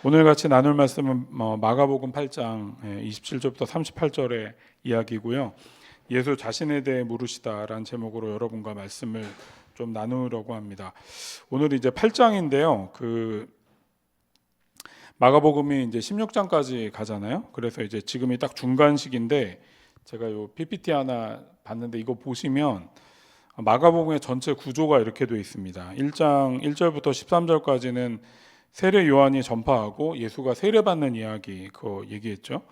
오늘 같이 나눌 말씀은 마가복음 8장 27절부터 38절의 이야기고요. 예수 자신에 대해 물으시다라는 제목으로 여러분과 말씀을 좀 나누려고 합니다. 오늘 이제 8장인데요. 마가복음이 이제 16장까지 가잖아요. 그래서 이제 지금이 딱 중간 시기인데 제가 요 PPT 하나 봤는데 이거 보시면 마가복음의 전체 구조가 이렇게 되어 있습니다. 1장 1절부터 13절까지는 세례 요한이 전파하고 예수가 세례받는 이야기 그거 얘기했죠.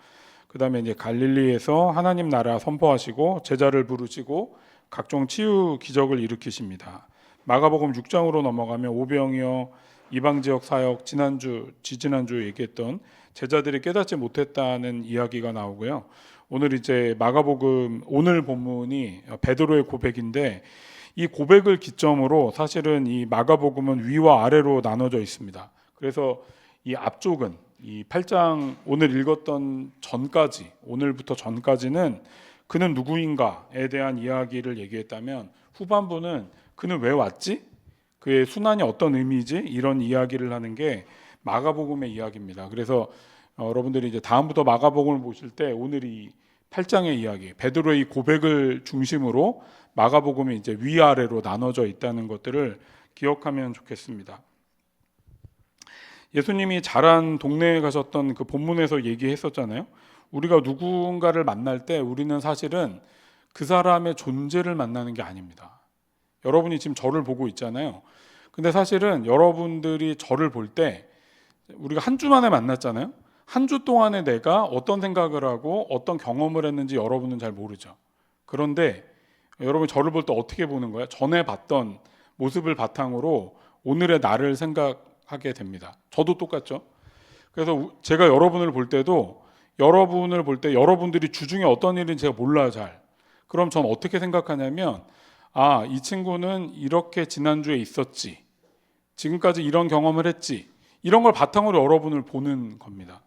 그다음에 이제 갈릴리에서 하나님 나라 선포하시고 제자를 부르시고 각종 치유 기적을 일으키십니다. 마가복음 6장으로 넘어가면 오병이어 이방 지역 사역 지지난주 얘기했던 제자들이 깨닫지 못했다는 이야기가 나오고요. 오늘 이제 마가복음 오늘 본문이 베드로의 고백인데 이 고백을 기점으로 사실은 이 마가복음은 위와 아래로 나눠져 있습니다. 그래서 이 앞쪽은 이 8장 오늘 읽었던 전까지 오늘부터 전까지는 그는 누구인가에 대한 이야기를 얘기했다면 후반부는 그는 왜 왔지? 그의 순환이 어떤 의미지? 이런 이야기를 하는 게 마가복음의 이야기입니다. 그래서 여러분들이 이제 다음부터 마가복음을 보실 때 오늘 이 8장의 이야기, 베드로의 이 고백을 중심으로 마가복음이 이제 위아래로 나눠져 있다는 것들을 기억하면 좋겠습니다. 예수님이 자란 동네에 가셨던 그 본문에서 얘기했었잖아요. 우리가 누군가를 만날 때 우리는 사실은 그 사람의 존재를 만나는 게 아닙니다. 여러분이 지금 저를 보고 있잖아요. 근데 사실은 여러분들이 저를 볼 때 우리가 한 주 만에 만났잖아요. 한 주 동안에 내가 어떤 생각을 하고 어떤 경험을 했는지 여러분은 잘 모르죠. 그런데 여러분 저를 볼 때 어떻게 보는 거예요? 전에 봤던 모습을 바탕으로 오늘의 나를 생각하게 됩니다. 저도 똑같죠. 그래서 제가 여러분을 볼 때도 여러분을 볼 때 여러분들이 주중에 어떤 일인지 제가 몰라요, 잘. 그럼 전 어떻게 생각하냐면 이 친구는 이렇게 지난주에 있었지. 지금까지 이런 경험을 했지. 이런 걸 바탕으로 여러분을 보는 겁니다.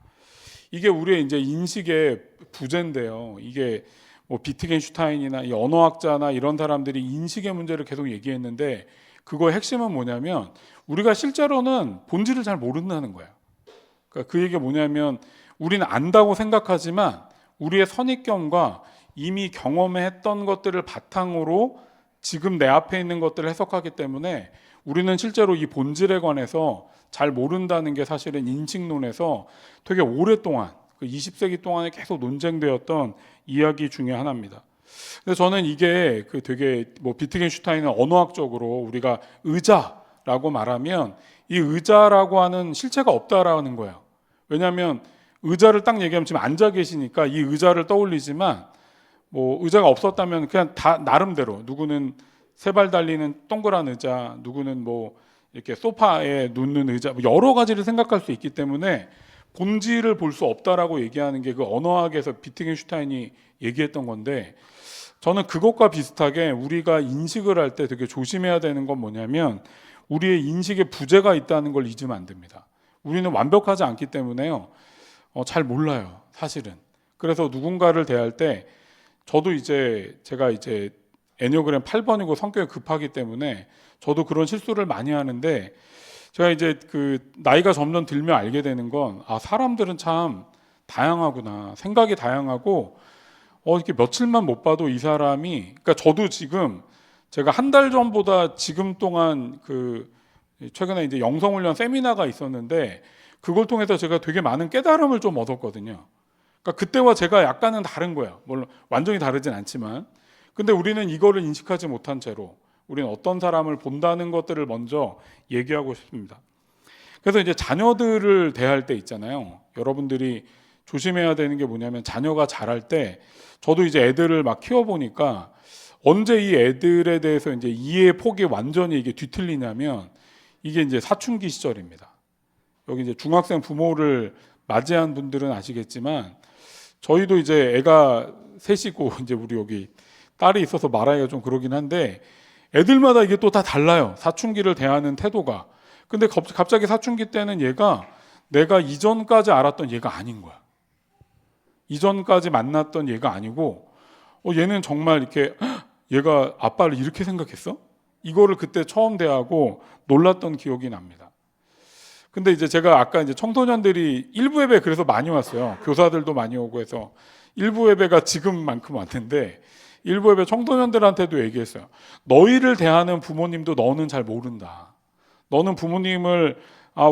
이게 우리의 이제 인식의 부재인데요. 이게 뭐 비트겐슈타인이나 이 언어학자나 이런 사람들이 인식의 문제를 계속 얘기했는데 그거의 핵심은 뭐냐면 우리가 실제로는 본질을 잘 모른다는 거예요. 그러니까 그 얘기가 뭐냐면 우리는 안다고 생각하지만 우리의 선입견과 이미 경험했던 것들을 바탕으로 지금 내 앞에 있는 것들을 해석하기 때문에 우리는 실제로 이 본질에 관해서 잘 모른다는 게 사실은 인식론에서 되게 오랫동안 20세기 동안에 계속 논쟁되었던 이야기 중에 하나입니다. 근데 저는 이게 되게 비트겐슈타인은 언어학적으로 우리가 의자라고 말하면 이 의자라고 하는 실체가 없다라는 거예요. 왜냐하면 의자를 딱 얘기하면 지금 앉아 계시니까 이 의자를 떠올리지만 의자가 없었다면 그냥 다 나름대로 누구는 세 발 달리는 동그란 의자, 누구는 이렇게 소파에 눕는 의자, 여러 가지를 생각할 수 있기 때문에 본질을 볼 수 없다라고 얘기하는 게 그 언어학에서 비트겐슈타인이 얘기했던 건데 저는 그것과 비슷하게 우리가 인식을 할 때 되게 조심해야 되는 건 뭐냐면 우리의 인식에 부재가 있다는 걸 잊으면 안 됩니다. 우리는 완벽하지 않기 때문에요. 잘 몰라요, 사실은. 그래서 누군가를 대할 때 저도 제가 애니어그램 8번이고 성격이 급하기 때문에 저도 그런 실수를 많이 하는데 제가 나이가 점점 들면 알게 되는 건 사람들은 참 다양하구나. 생각이 다양하고 이렇게 며칠만 못 봐도 이 사람이 그러니까 저도 지금 제가 한 달 전보다 지금 동안 최근에 이제 영성훈련 세미나가 있었는데 그걸 통해서 제가 되게 많은 깨달음을 좀 얻었거든요. 그러니까 그때와 제가 약간은 다른 거예요. 물론 완전히 다르진 않지만 근데 우리는 이거를 인식하지 못한 채로 우리는 어떤 사람을 본다는 것들을 먼저 얘기하고 싶습니다. 그래서 이제 자녀들을 대할 때 있잖아요. 여러분들이 조심해야 되는 게 뭐냐면 자녀가 자랄 때 저도 이제 애들을 막 키워보니까 언제 이 애들에 대해서 이제 이해의 폭이 완전히 이게 뒤틀리냐면 이게 이제 사춘기 시절입니다. 여기 이제 중학생 부모를 맞이한 분들은 아시겠지만 저희도 이제 애가 셋이고 이제 우리 여기 딸이 있어서 말하기가 좀 그러긴 한데 애들마다 이게 또 다 달라요. 사춘기를 대하는 태도가. 근데 갑자기 사춘기 때는 얘가 내가 이전까지 알았던 얘가 아닌 거야. 이전까지 만났던 얘가 아니고 얘는 정말 이렇게 얘가 아빠를 이렇게 생각했어? 이거를 그때 처음 대하고 놀랐던 기억이 납니다. 근데 이제 제가 아까 이제 청소년들이 일부 예배 그래서 많이 왔어요. 교사들도 많이 오고 해서 일부 예배가 지금만큼 왔는데 일부 예배 청소년들한테도 얘기했어요. 너희를 대하는 부모님도 너는 잘 모른다. 너는 부모님을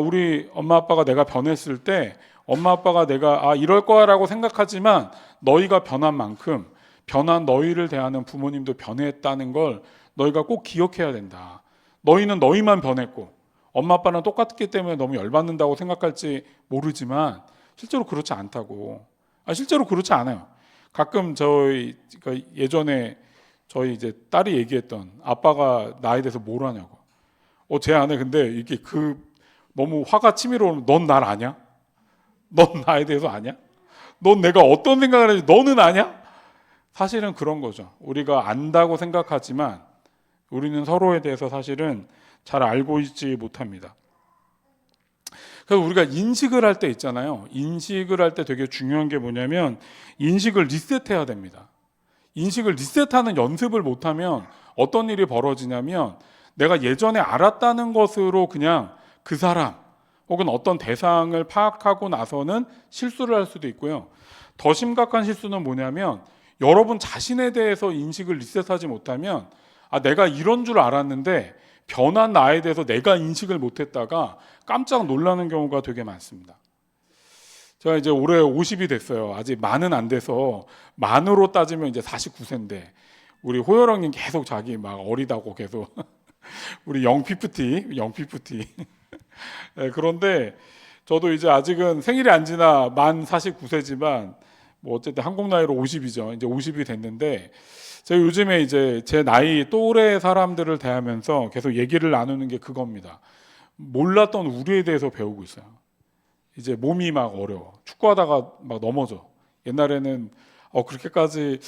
우리 엄마 아빠가 내가 변했을 때 엄마 아빠가 내가 이럴 거야라고 생각하지만 너희가 변한 만큼 변한 너희를 대하는 부모님도 변했다는 걸 너희가 꼭 기억해야 된다. 너희는 너희만 변했고 엄마 아빠는 똑같기 때문에 너무 열받는다고 생각할지 모르지만 실제로 그렇지 않다고. 실제로 그렇지 않아요. 가끔 저희 예전에 저희 이제 딸이 얘기했던 아빠가 나에 대해서 뭘 하냐고. 제 아내 근데 이게 너무 화가 치밀어 오면 넌 날 아냐? 넌 나에 대해서 아냐? 넌 내가 어떤 생각을 하는지 너는 아냐? 사실은 그런 거죠. 우리가 안다고 생각하지만 우리는 서로에 대해서 사실은 잘 알고 있지 못합니다. 그래서 우리가 인식을 할 때 있잖아요. 인식을 할 때 되게 중요한 게 뭐냐면 인식을 리셋해야 됩니다. 인식을 리셋하는 연습을 못하면 어떤 일이 벌어지냐면 내가 예전에 알았다는 것으로 그냥 그 사람 혹은 어떤 대상을 파악하고 나서는 실수를 할 수도 있고요. 더 심각한 실수는 뭐냐면 여러분 자신에 대해서 인식을 리셋하지 못하면 내가 이런 줄 알았는데 변한 나에 대해서 내가 인식을 못했다가 깜짝 놀라는 경우가 되게 많습니다. 제가 이제 올해 50이 됐어요. 아직 만은 안 돼서 만으로 따지면 이제 49세인데 우리 호열형님 계속 자기 막 어리다고 계속 우리 영피프티 그런데 저도 이제 아직은 생일이 안 지나 만 49세지만 뭐 어쨌든 한국 나이로 50이죠. 이제 50이 됐는데 제가 요즘에 이제 제 나이 또래 사람들을 대하면서 계속 얘기를 나누는 게 그겁니다. 몰랐던 우리에 대해서 배우고 있어요. 이제 몸이 막 어려워. 축구하다가 막 넘어져. 옛날에는 그렇게까지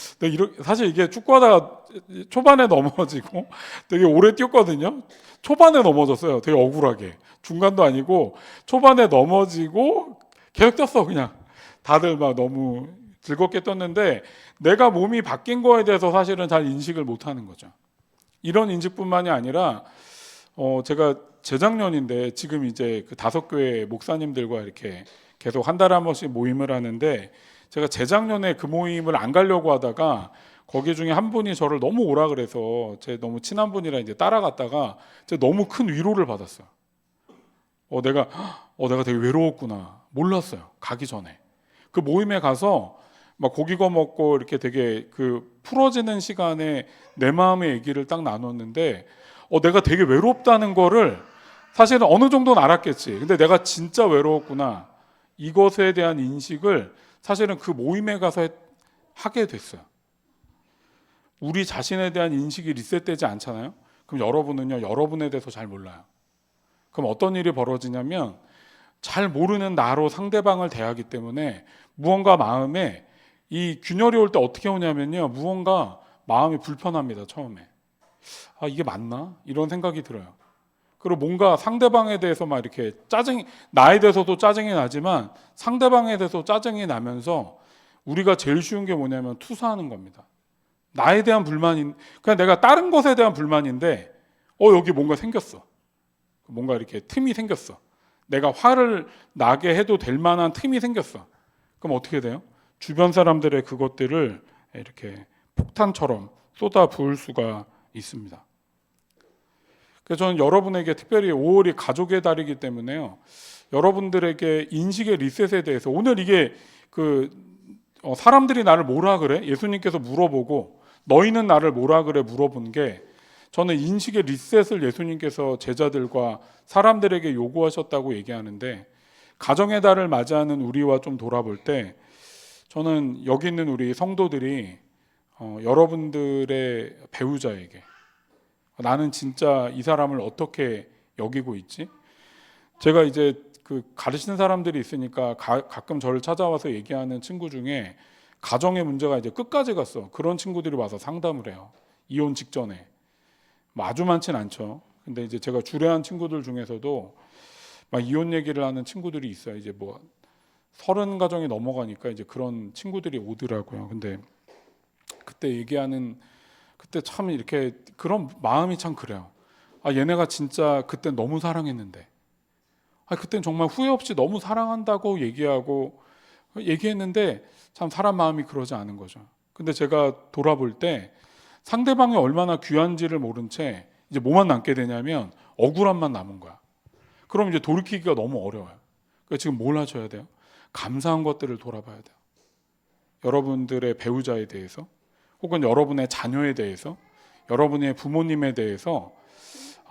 사실 이게 축구하다가 초반에 넘어지고 되게 오래 뛰었거든요. 초반에 넘어졌어요. 되게 억울하게. 중간도 아니고 초반에 넘어지고 계속 뛰었어 그냥. 다들 막 너무 즐겁게 떴는데 내가 몸이 바뀐 거에 대해서 사실은 잘 인식을 못하는 거죠. 이런 인식뿐만이 아니라 제가 재작년인데 지금 이제 그 5교회 목사님들과 이렇게 계속 한 달에 한 번씩 모임을 하는데 제가 재작년에 그 모임을 안 가려고 하다가 거기 중에 한 분이 저를 너무 오라 그래서 제 너무 친한 분이라 이제 따라갔다가 제가 너무 큰 위로를 받았어요. 내가 되게 외로웠구나. 몰랐어요. 가기 전에. 그 모임에 가서 막 고기 구워 먹고 이렇게 되게 그 풀어지는 시간에 내 마음의 얘기를 딱 나눴는데 내가 되게 외롭다는 거를 사실은 어느 정도는 알았겠지. 근데 내가 진짜 외로웠구나. 이것에 대한 인식을 사실은 그 모임에 가서 하게 됐어요. 우리 자신에 대한 인식이 리셋되지 않잖아요. 그럼 여러분은요, 여러분에 대해서 잘 몰라요. 그럼 어떤 일이 벌어지냐면 잘 모르는 나로 상대방을 대하기 때문에 무언가 마음에 이 균열이 올 때 어떻게 오냐면요, 무언가 마음이 불편합니다. 처음에 이게 맞나? 이런 생각이 들어요. 그리고 뭔가 상대방에 대해서 막 이렇게 나에 대해서도 짜증이 나지만 상대방에 대해서 짜증이 나면서 우리가 제일 쉬운 게 뭐냐면 투사하는 겁니다. 나에 대한 불만인, 그냥 내가 다른 것에 대한 불만인데 여기 뭔가 생겼어. 뭔가 이렇게 틈이 생겼어. 내가 화를 나게 해도 될 만한 틈이 생겼어. 그럼 어떻게 돼요? 주변 사람들의 그것들을 이렇게 폭탄처럼 쏟아 부을 수가 있습니다. 그래서 저는 여러분에게 특별히 5월이 가족의 달이기 때문에요. 여러분들에게 인식의 리셋에 대해서 오늘 이게 사람들이 나를 뭐라 그래? 예수님께서 물어보고 너희는 나를 뭐라 그래? 물어본 게 저는 인식의 리셋을 예수님께서 제자들과 사람들에게 요구하셨다고 얘기하는데 가정의 달을 맞이하는 우리와 좀 돌아볼 때 저는 여기 있는 우리 성도들이 여러분들의 배우자에게 나는 진짜 이 사람을 어떻게 여기고 있지? 제가 이제 가르치는 사람들이 있으니까 가끔 저를 찾아와서 얘기하는 친구 중에 가정의 문제가 이제 끝까지 갔어. 그런 친구들이 와서 상담을 해요. 이혼 직전에. 아주 많진 않죠. 근데 이제 제가 주례한 친구들 중에서도 막 이혼 얘기를 하는 친구들이 있어요. 이제 30 가정이 넘어가니까 이제 그런 친구들이 오더라고요. 근데 그때 참 이렇게 그런 마음이 참 그래요. 얘네가 진짜 그때 너무 사랑했는데 그땐 정말 후회 없이 너무 사랑한다고 얘기했는데 참 사람 마음이 그러지 않은 거죠. 근데 제가 돌아볼 때 상대방이 얼마나 귀한지를 모른 채 이제 뭐만 남게 되냐면 억울함만 남은 거야. 그럼 이제 돌이키기가 너무 어려워요. 그러니까 지금 뭘 하셔야 돼요? 감사한 것들을 돌아봐야 돼요. 여러분들의 배우자에 대해서, 혹은 여러분의 자녀에 대해서, 여러분의 부모님에 대해서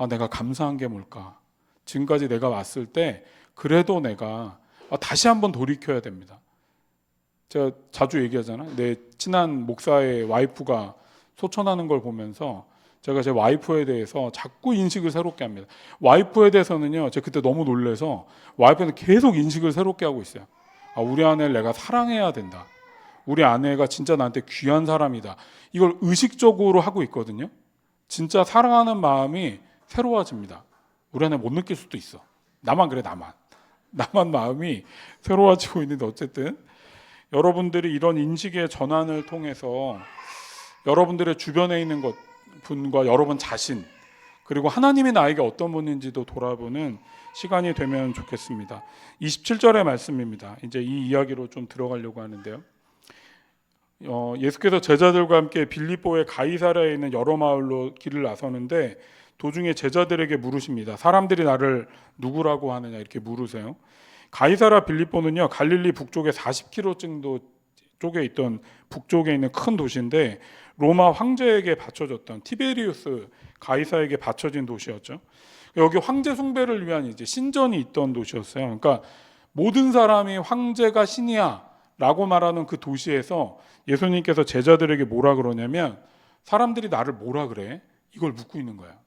내가 감사한 게 뭘까? 지금까지 내가 왔을 때 그래도 내가 다시 한번 돌이켜야 됩니다. 제가 자주 얘기하잖아요. 내 친한 목사의 와이프가 소천하는 걸 보면서 제가 제 와이프에 대해서 자꾸 인식을 새롭게 합니다. 와이프에 대해서는요, 제가 그때 너무 놀래서 와이프는 계속 인식을 새롭게 하고 있어요. 우리 아내를 내가 사랑해야 된다. 우리 아내가 진짜 나한테 귀한 사람이다. 이걸 의식적으로 하고 있거든요. 진짜 사랑하는 마음이 새로워집니다. 우리 아내 못 느낄 수도 있어. 나만 그래, 나만 마음이 새로워지고 있는데, 어쨌든 여러분들이 이런 인식의 전환을 통해서 여러분들의 주변에 있는 분과 여러분 자신, 그리고 하나님이 나에게 어떤 분인지도 돌아보는 시간이 되면 좋겠습니다. 27절의 말씀입니다. 이제 이 이야기로 좀 들어가려고 하는데요. 예수께서 제자들과 함께 빌립보의 가이사랴에 있는 여러 마을로 길을 나서는데 도중에 제자들에게 물으십니다. 사람들이 나를 누구라고 하느냐, 이렇게 물으세요. 가이사랴 빌립보는요, 갈릴리 북쪽에 40km 정도 쪽에 있던 북쪽에 있는 큰 도시인데 로마 황제에게 바쳐졌던 티베리우스 가이사에게 바쳐진 도시였죠. 여기 황제 숭배를 위한 이제 신전이 있던 도시였어요. 그러니까 모든 사람이 황제가 신이야라고 말하는 그 도시에서 예수님께서 제자들에게 뭐라 그러냐면, 사람들이 나를 뭐라 그래? 이걸 묻고 있는 거야.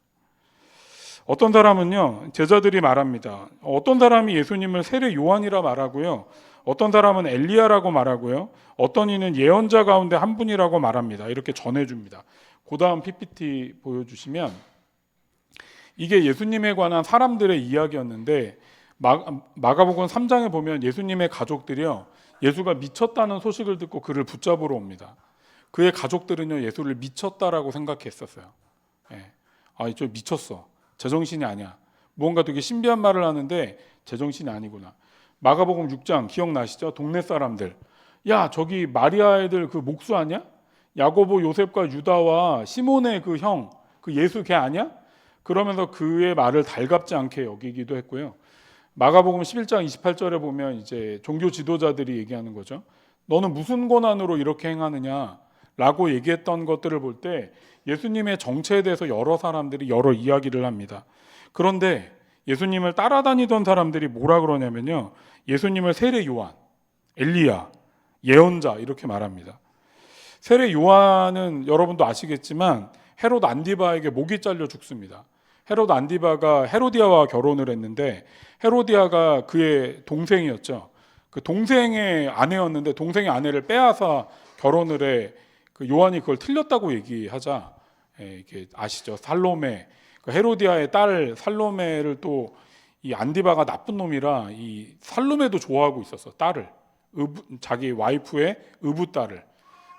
어떤 사람은요, 제자들이 말합니다. 어떤 사람이 예수님을 세례 요한이라 말하고요, 어떤 사람은 엘리야라고 말하고요, 어떤 이는 예언자 가운데 한 분이라고 말합니다. 이렇게 전해줍니다. 그 다음 PPT 보여주시면, 이게 예수님에 관한 사람들의 이야기였는데 마가복음 3장에 보면 예수님의 가족들이요, 예수가 미쳤다는 소식을 듣고 그를 붙잡으러 옵니다. 그의 가족들은요, 예수를 미쳤다라고 생각했었어요. 저 미쳤어. 제정신이 아니야. 무언가 되게 신비한 말을 하는데 제정신이 아니구나. 마가복음 6장 기억나시죠? 동네 사람들. 야, 저기 마리아 애들 그 목수 아니야? 야고보, 요셉과 유다와 시몬의 그 형, 그 예수 걔 아니야? 그러면서 그의 말을 달갑지 않게 여기기도 했고요. 마가복음 11장 28절에 보면 이제 종교 지도자들이 얘기하는 거죠. 너는 무슨 권한으로 이렇게 행하느냐라고 얘기했던 것들을 볼 때 예수님의 정체에 대해서 여러 사람들이 여러 이야기를 합니다. 그런데 예수님을 따라다니던 사람들이 뭐라 그러냐면요, 예수님을 세례 요한, 엘리야, 예언자 이렇게 말합니다. 세례 요한은 여러분도 아시겠지만 헤롯 안디바에게 목이 잘려 죽습니다. 헤롯 안디바가 헤로디아와 결혼을 했는데 헤로디아가 그의 동생이었죠. 그 동생의 아내였는데 동생의 아내를 빼앗아 결혼을 해. 그 요한이 그걸 틀렸다고 얘기하자, 이게 아시죠? 살로메, 그 헤로디아의 딸 살로메를 또 이 안디바가 나쁜 놈이라 이 살로메도 좋아하고 있었어. 딸을, 자기 와이프의 의붓 딸을.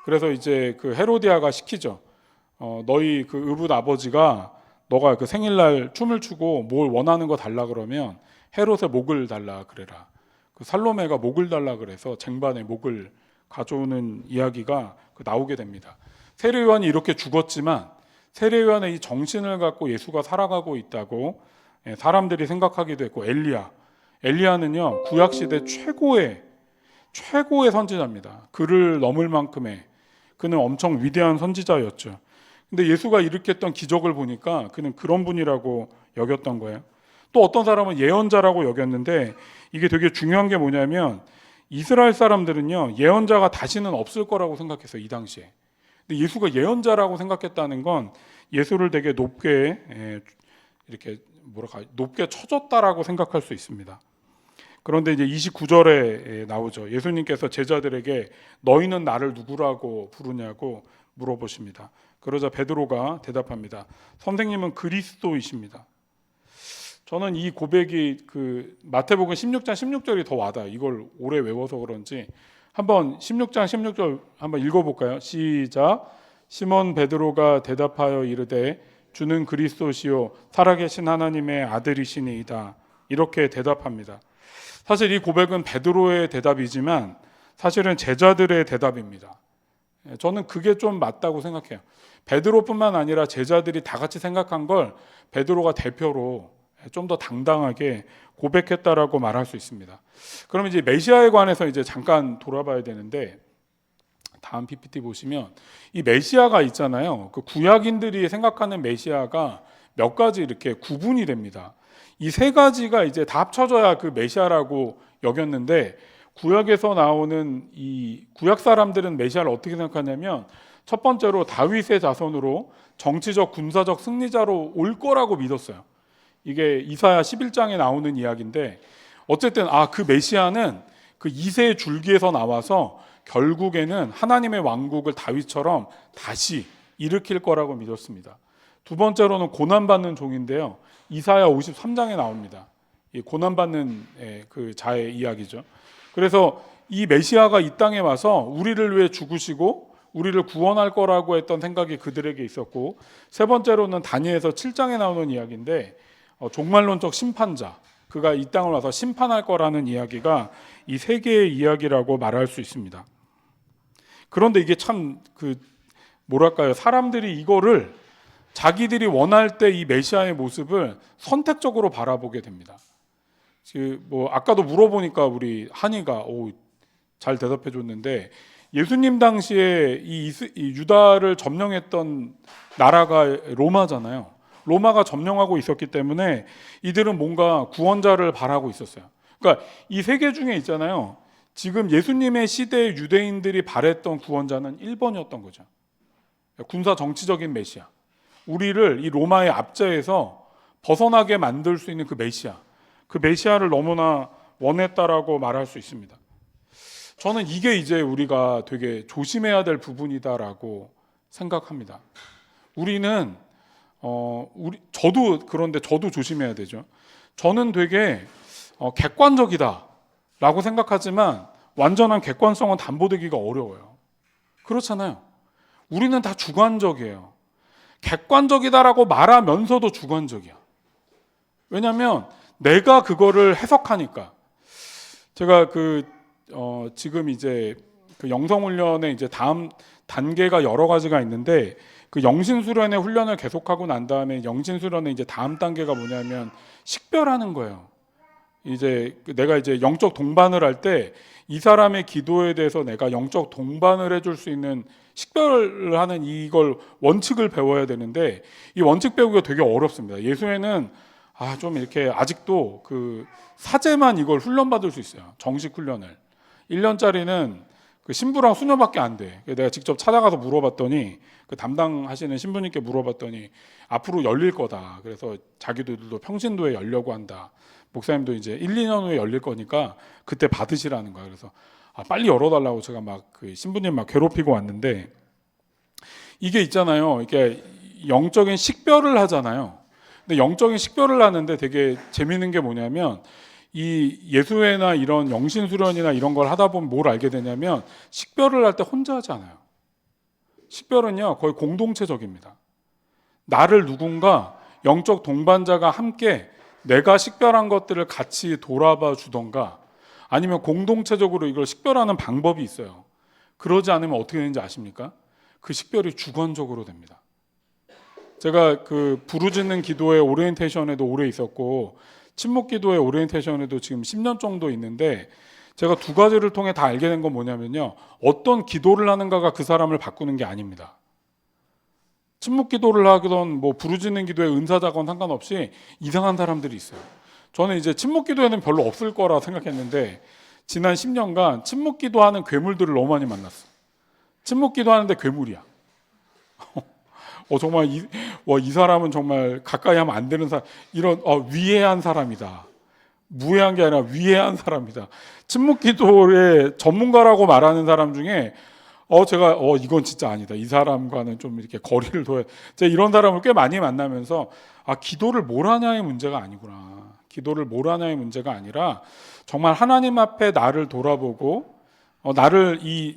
그래서 이제 그 헤로디아가 시키죠. 너희 그 의붓 아버지가 너가 그 생일날 춤을 추고 뭘 원하는 거 달라 그러면 헤롯의 목을 달라 그래라. 그 살로메가 목을 달라 그래서 쟁반에 목을 가져오는 이야기가 나오게 됩니다. 세례 요한이 이렇게 죽었지만 세례 요한의 이 정신을 갖고 예수가 살아가고 있다고 사람들이 생각하기도 했고, 엘리야는요, 구약 시대 최고의 선지자입니다. 그를 넘을 만큼의, 그는 엄청 위대한 선지자였죠. 근데 예수가 일으켰던 기적을 보니까 그는 그런 분이라고 여겼던 거예요. 또 어떤 사람은 예언자라고 여겼는데, 이게 되게 중요한 게 뭐냐면 이스라엘 사람들은요, 예언자가 다시는 없을 거라고 생각했어요, 이 당시에. 근데 예수가 예언자라고 생각했다는 건 예수를 되게 높게 높게 쳐줬다라고 생각할 수 있습니다. 그런데 이제 29절에 나오죠. 예수님께서 제자들에게 너희는 나를 누구라고 부르냐고 물어보십니다. 그러자 베드로가 대답합니다. 선생님은 그리스도이십니다. 저는 이 고백이 그 마태복음 16장 16절이 더 와닿아요. 이걸 오래 외워서 그런지 한번 16장 16절 한번 읽어볼까요? 시작. 시몬 베드로가 대답하여 이르되 주는 그리스도시요 살아계신 하나님의 아들이시니이다. 이렇게 대답합니다. 사실 이 고백은 베드로의 대답이지만 사실은 제자들의 대답입니다. 저는 그게 좀 맞다고 생각해요. 베드로뿐만 아니라 제자들이 다 같이 생각한 걸 베드로가 대표로 좀 더 당당하게 고백했다라고 말할 수 있습니다. 그럼 이제 메시아에 관해서 이제 잠깐 돌아봐야 되는데, 다음 PPT 보시면 이 메시아가 있잖아요. 그 구약인들이 생각하는 메시아가 몇 가지 이렇게 구분이 됩니다. 이 세 가지가 이제 다 합쳐져야 그 메시아라고 여겼는데, 구약에서 나오는 이 구약 사람들은 메시아를 어떻게 생각하냐면, 첫 번째로 다윗의 자손으로 정치적 군사적 승리자로 올 거라고 믿었어요. 이게 이사야 11장에 나오는 이야기인데, 어쨌든 그 메시아는 그 이세의 줄기에서 나와서 결국에는 하나님의 왕국을 다윗처럼 다시 일으킬 거라고 믿었습니다. 두 번째로는 고난받는 종인데요, 이사야 53장에 나옵니다. 이 고난받는 그 자의 이야기죠. 그래서 이 메시아가 이 땅에 와서 우리를 위해 죽으시고 우리를 구원할 거라고 했던 생각이 그들에게 있었고, 세 번째로는 다니엘서 7장에 나오는 이야기인데, 종말론적 심판자, 그가 이 땅을 와서 심판할 거라는 이야기가 이 세 개의 이야기라고 말할 수 있습니다. 그런데 이게 참 뭐랄까요, 사람들이 이거를 자기들이 원할 때 이 메시아의 모습을 선택적으로 바라보게 됩니다. 아까도 물어보니까 우리 한이가 잘 대답해 줬는데, 예수님 당시에 이 유다를 점령했던 나라가 로마잖아요. 로마가 점령하고 있었기 때문에 이들은 뭔가 구원자를 바라고 있었어요. 그러니까 이 세 개 중에 있잖아요, 지금 예수님의 시대의 유대인들이 바랬던 구원자는 1번이었던 거죠. 군사 정치적인 메시아, 우리를 이 로마의 압제에서 벗어나게 만들 수 있는 그 메시아를 너무나 원했다라고 말할 수 있습니다. 저는 이게 이제 우리가 되게 조심해야 될 부분이다라고 생각합니다. 우리는 저도 조심해야 되죠. 저는 되게 객관적이다라고 생각하지만 완전한 객관성은 담보되기가 어려워요. 그렇잖아요. 우리는 다 주관적이에요. 객관적이다라고 말하면서도 주관적이야. 왜냐하면 내가 그거를 해석하니까. 제가 지금 이제 그 영성훈련의 이제 다음 단계가 여러 가지가 있는데, 그 영신수련의 훈련을 계속하고 난 다음에 영신수련의 이제 다음 단계가 뭐냐면 식별하는 거예요. 이제 내가 이제 영적 동반을 할 때 이 사람의 기도에 대해서 내가 영적 동반을 해줄 수 있는 식별을 하는 이걸 원칙을 배워야 되는데, 이 원칙 배우기가 되게 어렵습니다. 예수회는 좀 이렇게 아직도 그 사제만 이걸 훈련받을 수 있어요. 정식 훈련을. 1년짜리는 그 신부랑 수녀밖에 안 돼. 내가 직접 찾아가서 물어봤더니, 그 담당하시는 신부님께 물어봤더니 앞으로 열릴 거다. 그래서 자기들도 평신도에 열려고 한다. 목사님도 이제 1, 2년 후에 열릴 거니까 그때 받으시라는 거야. 그래서 빨리 열어달라고 제가 그 신부님 괴롭히고 왔는데, 이게 있잖아요, 이게 영적인 식별을 하잖아요. 근데 영적인 식별을 하는데 되게 재밌는 게 뭐냐면, 이 예수회나 이런 영신수련이나 이런 걸 하다 보면 뭘 알게 되냐면, 식별을 할 때 혼자 하지 않아요. 식별은요 거의 공동체적입니다. 나를 누군가 영적 동반자가 함께 내가 식별한 것들을 같이 돌아봐 주던가, 아니면 공동체적으로 이걸 식별하는 방법이 있어요. 그러지 않으면 어떻게 되는지 아십니까? 그 식별이 주관적으로 됩니다. 제가 그 부르짖는 기도의 오리엔테이션에도 오래 있었고, 침묵 기도의 오리엔테이션에도 지금 10년 정도 있는데, 제가 두 가지를 통해 다 알게 된 건 뭐냐면요, 어떤 기도를 하는가가 그 사람을 바꾸는 게 아닙니다. 침묵 기도를 하건 부르짖는 기도의 은사자건 상관없이 이상한 사람들이 있어요. 저는 이제 침묵 기도에는 별로 없을 거라 생각했는데, 지난 10년간 침묵 기도하는 괴물들을 너무 많이 만났어. 침묵 기도하는데 괴물이야. 정말 이 사람은 정말 가까이 하면 안 되는 사람, 이런 위해한 사람이다. 무해한 게 아니라 위해한 사람이다. 침묵 기도의 전문가라고 말하는 사람 중에 제가 이건 진짜 아니다. 이 사람과는 좀 이렇게 거리를 둬야. 제가 이런 사람을 꽤 많이 만나면서 기도를 뭘 하냐의 문제가 아니구나. 기도를 뭘 하냐의 문제가 아니라 정말 하나님 앞에 나를 돌아보고 나를 이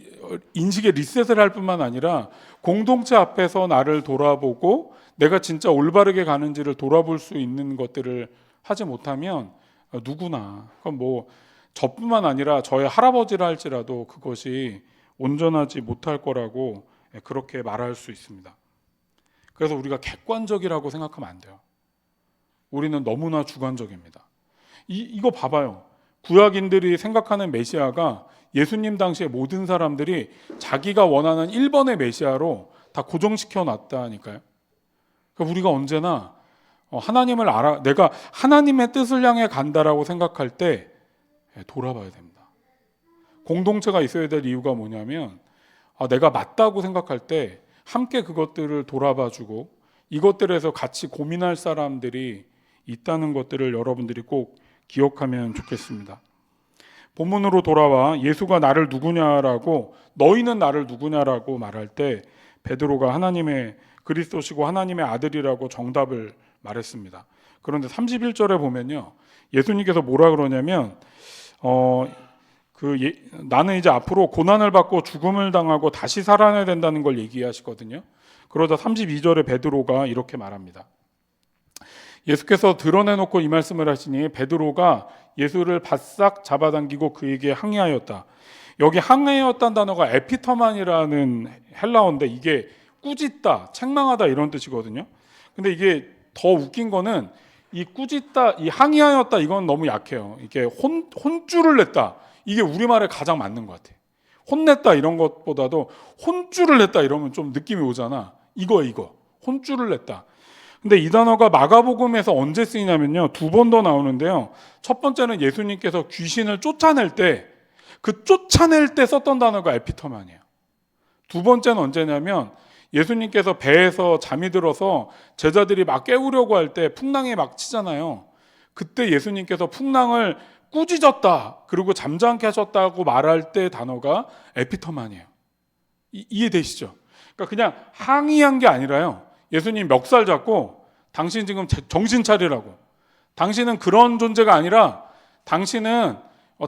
인식의 리셋을 할 뿐만 아니라 공동체 앞에서 나를 돌아보고 내가 진짜 올바르게 가는지를 돌아볼 수 있는 것들을 하지 못하면 누구나. 그럼 뭐 저뿐만 아니라 저의 할아버지라 할지라도 그것이 온전하지 못할 거라고 그렇게 말할 수 있습니다. 그래서 우리가 객관적이라고 생각하면 안 돼요. 우리는 너무나 주관적입니다. 이거 봐봐요. 구약인들이 생각하는 메시아가 예수님 당시에 모든 사람들이 자기가 원하는 1번의 메시아로 다 고정시켜 놨다니까요. 그러니까 우리가 언제나 하나님을 내가 하나님의 뜻을 향해 간다라고 생각할 때 돌아봐야 됩니다. 공동체가 있어야 될 이유가 뭐냐면 내가 맞다고 생각할 때 함께 그것들을 돌아봐주고 이것들에서 같이 고민할 사람들이 있다는 것들을 여러분들이 꼭 기억하면 좋겠습니다. 본문으로 돌아와 예수가 나를 누구냐라고 너희는 나를 누구냐라고 말할 때 베드로가 하나님의 그리스도시고 하나님의 아들이라고 정답을 말했습니다. 그런데 31절에 보면요, 예수님께서 뭐라 그러냐면 나는 이제 앞으로 고난을 받고 죽음을 당하고 다시 살아나야 된다는 걸 얘기하시거든요. 그러자 32절에 베드로가 이렇게 말합니다. 예수께서 드러내놓고 이 말씀을 하시니 베드로가 예수를 바싹 잡아당기고 그에게 항의하였다. 여기 항의하였다는 단어가 에피터만이라는 헬라어인데 이게 꾸짖다, 책망하다 이런 뜻이거든요. 근데 이게 더 웃긴 거는 이 꾸짖다, 이 항의하였다 이건 너무 약해요. 이게 혼쭐을 냈다. 이게 우리말에 가장 맞는 것 같아요. 혼냈다 이런 것보다도 혼쭐을 냈다 이러면 좀 느낌이 오잖아. 이거 혼쭐을 냈다. 근데 이 단어가 마가복음에서 언제 쓰이냐면요, 2번 더 나오는데요. 첫 번째는 예수님께서 귀신을 쫓아낼 때, 그 쫓아낼 때 썼던 단어가 에피터만이에요. 두 번째는 언제냐면 예수님께서 배에서 잠이 들어서 제자들이 막 깨우려고 할 때 풍랑이 막 치잖아요. 그때 예수님께서 풍랑을 꾸짖었다, 그리고 잠잠케 하셨다고 말할 때 단어가 에피터만이에요. 이해되시죠? 그러니까 그냥 항의한 게 아니라요, 예수님 멱살 잡고 당신 지금 정신 차리라고. 당신은 그런 존재가 아니라 당신은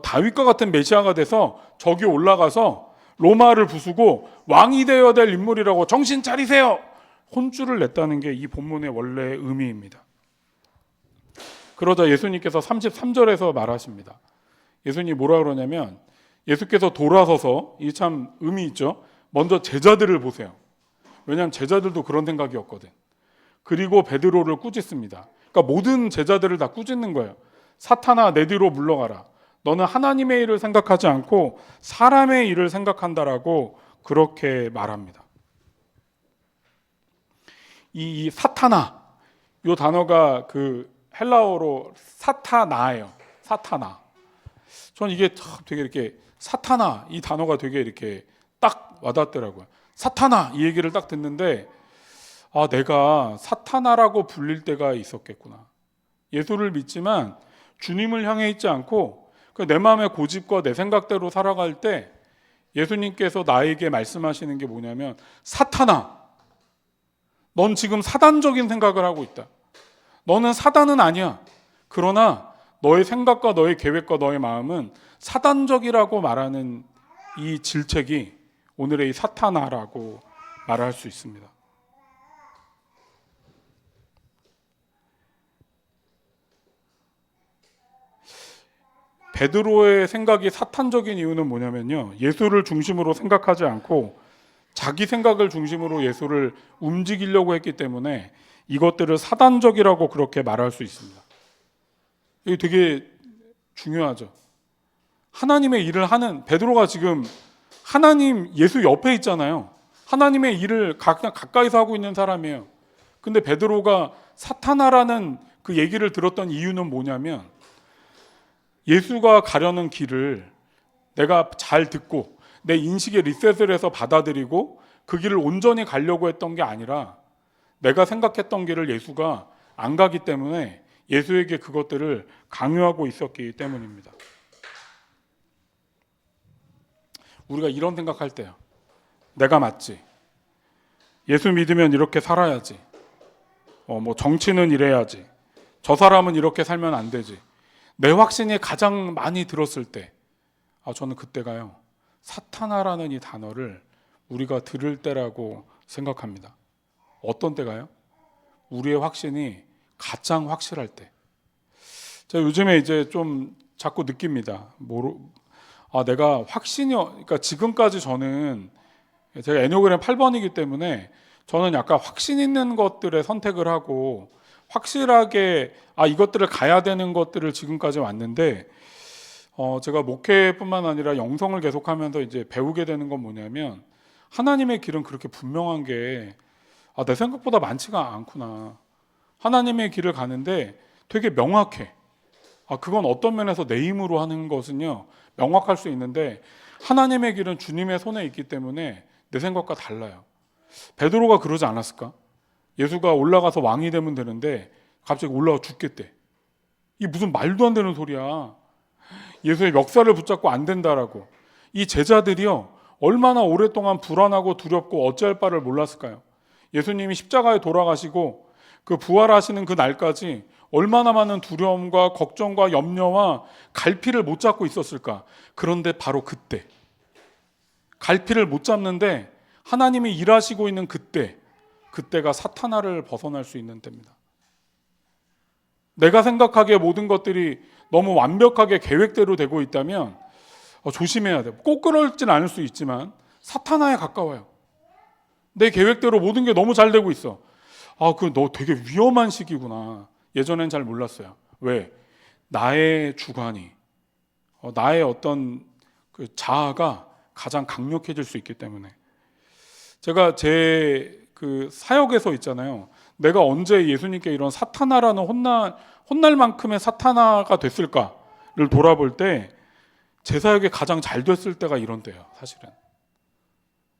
다윗과 같은 메시아가 돼서 저기 올라가서 로마를 부수고 왕이 되어야 될 인물이라고 정신 차리세요. 혼쭐을 냈다는 게 이 본문의 원래 의미입니다. 그러자 예수님께서 33절에서 말하십니다. 예수님이 뭐라 그러냐면 예수께서 돌아서서, 이 참 의미 있죠. 먼저 제자들을 보세요. 왜냐하면 제자들도 그런 생각이었거든. 그리고 베드로를 꾸짖습니다. 그러니까 모든 제자들을 다 꾸짖는 거예요. 사탄아, 내 뒤로 물러가라. 너는 하나님의 일을 생각하지 않고 사람의 일을 생각한다라고 그렇게 말합니다. 이 사타나, 이 단어가 그 헬라어로 사타나예요. 사타나. 저는 이게 되게 이렇게 사타나, 이 단어가 되게 이렇게 딱 와닿더라고요. 사타나, 이 얘기를 딱 듣는데 내가 사타나라고 불릴 때가 있었겠구나. 예수를 믿지만 주님을 향해 있지 않고 내 마음의 고집과 내 생각대로 살아갈 때 예수님께서 나에게 말씀하시는 게 뭐냐면, 사타나, 넌 지금 사단적인 생각을 하고 있다. 너는 사단은 아니야. 그러나 너의 생각과 너의 계획과 너의 마음은 사단적이라고 말하는 이 질책이 오늘의 이 사타나라고 말할 수 있습니다. 베드로의 생각이 사탄적인 이유는 뭐냐면요, 예수를 중심으로 생각하지 않고 자기 생각을 중심으로 예수를 움직이려고 했기 때문에 이것들을 사단적이라고 그렇게 말할 수 있습니다. 이게 되게 중요하죠. 하나님의 일을 하는 베드로가 지금 하나님, 예수 옆에 있잖아요. 하나님의 일을 그냥 가까이서 하고 있는 사람이에요. 근데 베드로가 사타나라는 그 얘기를 들었던 이유는 뭐냐면, 예수가 가려는 길을 내가 잘 듣고 내 인식에 리셋을 해서 받아들이고 그 길을 온전히 가려고 했던 게 아니라 내가 생각했던 길을 예수가 안 가기 때문에 예수에게 그것들을 강요하고 있었기 때문입니다. 우리가 이런 생각할 때요, 내가 맞지, 예수 믿으면 이렇게 살아야지, 뭐 정치는 이래야지, 저 사람은 이렇게 살면 안 되지, 내 확신이 가장 많이 들었을 때, 저는 그때가요, 사타나라는 이 단어를 우리가 들을 때라고 생각합니다. 어떤 때가요? 우리의 확신이 가장 확실할 때. 제가 요즘에 이제 좀 자꾸 느낍니다. 내가 그러니까 지금까지 저는 제가 애니어그램 8번이기 때문에 저는 약간 확신 있는 것들에 선택을 하고 확실하게 이것들을 가야 되는 것들을 지금까지 왔는데 제가 목회뿐만 아니라 영성을 계속하면서 이제 배우게 되는 건 뭐냐면 하나님의 길은 그렇게 분명한 게 내 생각보다 많지가 않구나. 하나님의 길을 가는데 되게 명확해. 그건 어떤 면에서 내 힘으로 하는 것은요 명확할 수 있는데 하나님의 길은 주님의 손에 있기 때문에 내 생각과 달라요. 베드로가 그러지 않았을까? 예수가 올라가서 왕이 되면 되는데 갑자기 올라가 죽겠대. 이게 무슨 말도 안 되는 소리야. 예수의 멱살을 붙잡고 안 된다라고. 이 제자들이요 얼마나 오랫동안 불안하고 두렵고 어찌할 바를 몰랐을까요? 예수님이 십자가에 돌아가시고 그 부활하시는 그 날까지 얼마나 많은 두려움과 걱정과 염려와 갈피를 못 잡고 있었을까? 그런데 바로 그때 갈피를 못 잡는데 하나님이 일하시고 있는 그때가 사탄아를 벗어날 수 있는 때입니다. 내가 생각하기에 모든 것들이 너무 완벽하게 계획대로 되고 있다면 조심해야 돼요. 꼭 그럴진 않을 수 있지만 사탄아에 가까워요. 내 계획대로 모든 게 너무 잘 되고 있어. 너 되게 위험한 시기구나. 예전엔 잘 몰랐어요. 왜? 나의 주관이, 나의 어떤 그 자아가 가장 강력해질 수 있기 때문에. 제가 제 그 사역에서 있잖아요. 내가 언제 예수님께 이런 사탄아라는 혼날 만큼의 사탄아가 됐을까를 돌아볼 때 제 사역이 가장 잘 됐을 때가 이런 때예요. 사실은.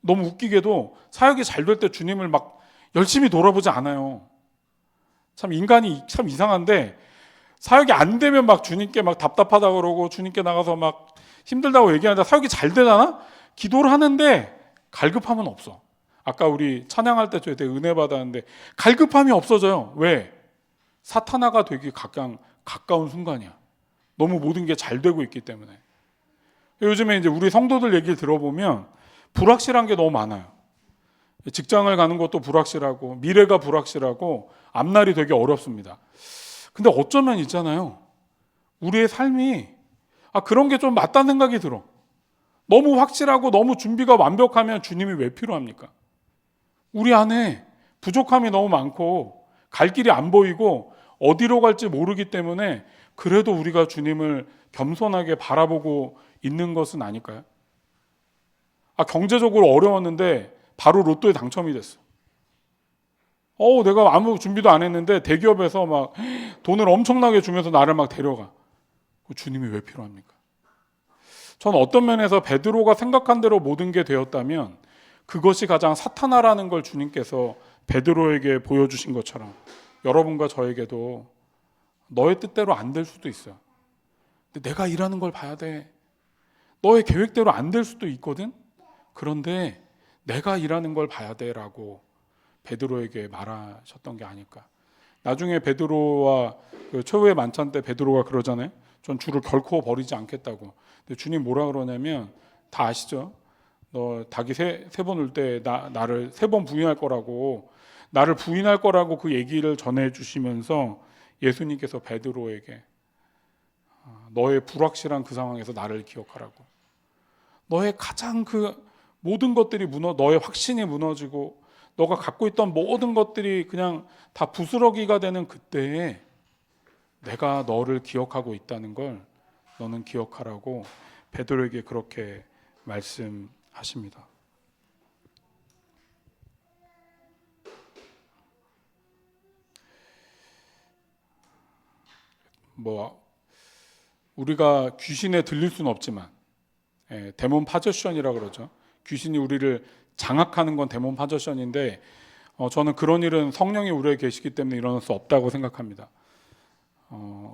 너무 웃기게도 사역이 잘 될 때 주님을 막 열심히 돌아보지 않아요. 참 인간이 참 이상한데 사역이 안 되면 막 주님께 막 답답하다 그러고 주님께 나가서 막 힘들다고 얘기하는데 사역이 잘 되잖아? 기도를 하는데 갈급함은 없어. 아까 우리 찬양할 때 저희 되게 은혜 받았는데 갈급함이 없어져요. 왜? 사탄아가 되기 가까운 순간이야. 너무 모든 게 잘 되고 있기 때문에. 요즘에 이제 우리 성도들 얘기를 들어보면 불확실한 게 너무 많아요. 직장을 가는 것도 불확실하고 미래가 불확실하고 앞날이 되게 어렵습니다. 근데 어쩌면 있잖아요. 우리의 삶이 그런 게 좀 맞다는 생각이 들어. 너무 확실하고 너무 준비가 완벽하면 주님이 왜 필요합니까? 우리 안에 부족함이 너무 많고 갈 길이 안 보이고 어디로 갈지 모르기 때문에 그래도 우리가 주님을 겸손하게 바라보고 있는 것은 아닐까요? 경제적으로 어려웠는데 바로 로또에 당첨이 됐어. 내가 아무 준비도 안 했는데 대기업에서 막 돈을 엄청나게 주면서 나를 막 데려가. 주님이 왜 필요합니까? 저는 어떤 면에서 베드로가 생각한 대로 모든 게 되었다면 그것이 가장 사탄아라는 걸 주님께서 베드로에게 보여주신 것처럼 여러분과 저에게도 너의 뜻대로 안 될 수도 있어요. 근데 내가 일하는 걸 봐야 돼. 너의 계획대로 안 될 수도 있거든. 그런데 내가 일하는 걸 봐야 돼라고 베드로에게 말하셨던 게 아닐까. 나중에 베드로와 그 최후의 만찬 때 베드로가 그러잖아요. 전 주를 결코 버리지 않겠다고. 근데 주님 뭐라 그러냐면 다 아시죠? 너 닭이 세 번 울 때 나를 3번 부인할 거라고, 나를 부인할 거라고 그 얘기를 전해주시면서 예수님께서 베드로에게 너의 불확실한 그 상황에서 나를 기억하라고. 너의 가장 그 모든 것들이 너의 확신이 무너지고 너가 갖고 있던 모든 것들이 그냥 다 부스러기가 되는 그때에 내가 너를 기억하고 있다는 걸 너는 기억하라고 베드로에게 그렇게 말씀하십니다. 우리가 귀신에 들릴 수는 없지만 데몬 파저션이라고 그러죠. 귀신이 우리를 장악하는 건 데몬 파저션인데 저는 그런 일은 성령이 우리에 계시기 때문에 일어날 수 없다고 생각합니다.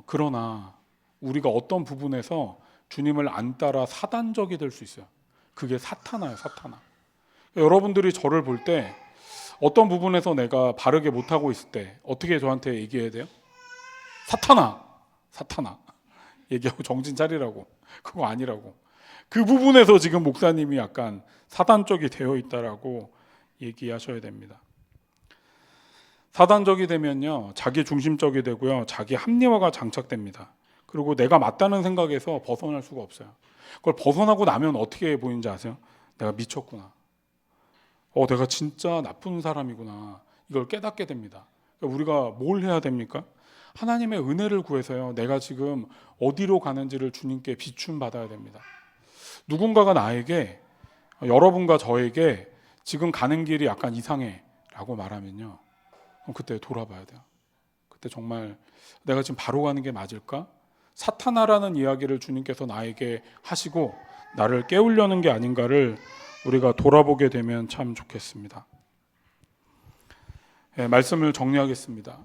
그러나 우리가 어떤 부분에서 주님을 안 따라 사단적이 될 수 있어요. 그게 사탄아예요, 사탄아. 여러분들이 저를 볼 때 어떤 부분에서 내가 바르게 못하고 있을 때 어떻게 저한테 얘기해야 돼요? 사탄아, 사탄아. 얘기하고 정신 차리라고. 그거 아니라고. 그 부분에서 지금 목사님이 약간 사단적이 되어 있다라고 얘기하셔야 됩니다. 사단적이 되면요, 자기 중심적이 되고요, 자기 합리화가 장착됩니다. 그리고 내가 맞다는 생각에서 벗어날 수가 없어요. 그걸 벗어나고 나면 어떻게 보이는지 아세요? 내가 미쳤구나. 내가 진짜 나쁜 사람이구나. 이걸 깨닫게 됩니다. 그러니까 우리가 뭘 해야 됩니까? 하나님의 은혜를 구해서요. 내가 지금 어디로 가는지를 주님께 비춤 받아야 됩니다. 누군가가 나에게, 여러분과 저에게 지금 가는 길이 약간 이상해 라고 말하면요, 그때 돌아봐야 돼요. 그때 정말 내가 지금 바로 가는 게 맞을까? 사탄아라는 이야기를 주님께서 나에게 하시고 나를 깨우려는 게 아닌가를 우리가 돌아보게 되면 참 좋겠습니다. 말씀을 정리하겠습니다.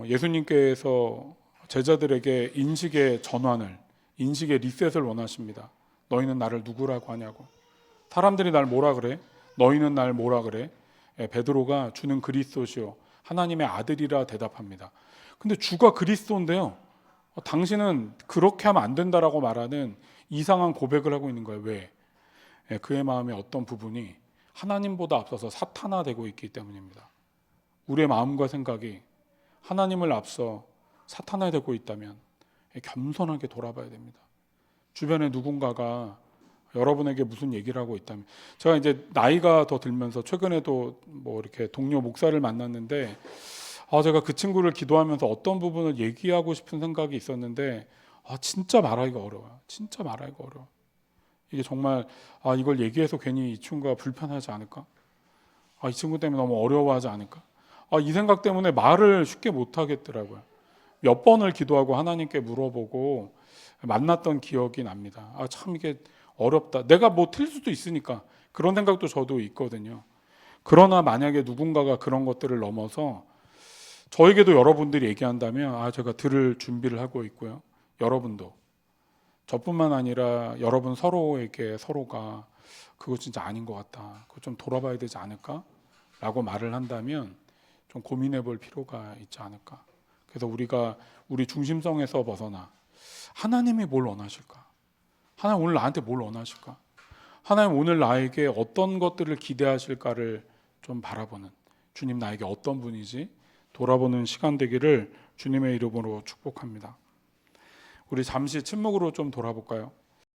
예수님께서 제자들에게 인식의 전환을, 인식의 리셋을 원하십니다. 너희는 나를 누구라고 하냐고. 사람들이 날 뭐라 그래? 너희는 날 뭐라 그래? 베드로가 주는 그리스도시요 하나님의 아들이라 대답합니다. 근데 주가 그리스도인데요, 당신은 그렇게 하면 안 된다라고 말하는 이상한 고백을 하고 있는 거예요. 왜? 그의 마음의 어떤 부분이 하나님보다 앞서서 사탄화되고 있기 때문입니다. 우리의 마음과 생각이 하나님을 앞서 사탄화되고 있다면 겸손하게 돌아봐야 됩니다. 주변에 누군가가 여러분에게 무슨 얘기를 하고 있다면, 제가 이제 나이가 더 들면서 최근에도 뭐 이렇게 동료 목사를 만났는데, 제가 그 친구를 기도하면서 어떤 부분을 얘기하고 싶은 생각이 있었는데, 진짜 말하기가 어려워요. 진짜 말하기가 어려워. 이게 정말 이걸 얘기해서 괜히 이 친구가 불편하지 않을까? 이 친구 때문에 너무 어려워하지 않을까? 이 생각 때문에 말을 쉽게 못 하겠더라고요. 몇 번을 기도하고 하나님께 물어보고 만났던 기억이 납니다. 참 이게 어렵다. 내가 뭐 틀릴 수도 있으니까 그런 생각도 저도 있거든요. 그러나 만약에 누군가가 그런 것들을 넘어서 저에게도 여러분들이 얘기한다면 제가 들을 준비를 하고 있고요. 여러분도 저뿐만 아니라 여러분 서로에게 서로가 그거 진짜 아닌 것 같다. 그거 좀 돌아봐야 되지 않을까? 라고 말을 한다면 좀 고민해 볼 필요가 있지 않을까. 그래서 우리가 우리 중심성에서 벗어나 하나님이 뭘 원하실까? 하나님 오늘 나한테 뭘 원하실까? 하나님 오늘 나에게 어떤 것들을 기대하실까를 좀 바라보는, 주님 나에게 어떤 분이지? 돌아보는 시간 되기를 주님의 이름으로 축복합니다. 우리 잠시 침묵으로 좀 돌아볼까요?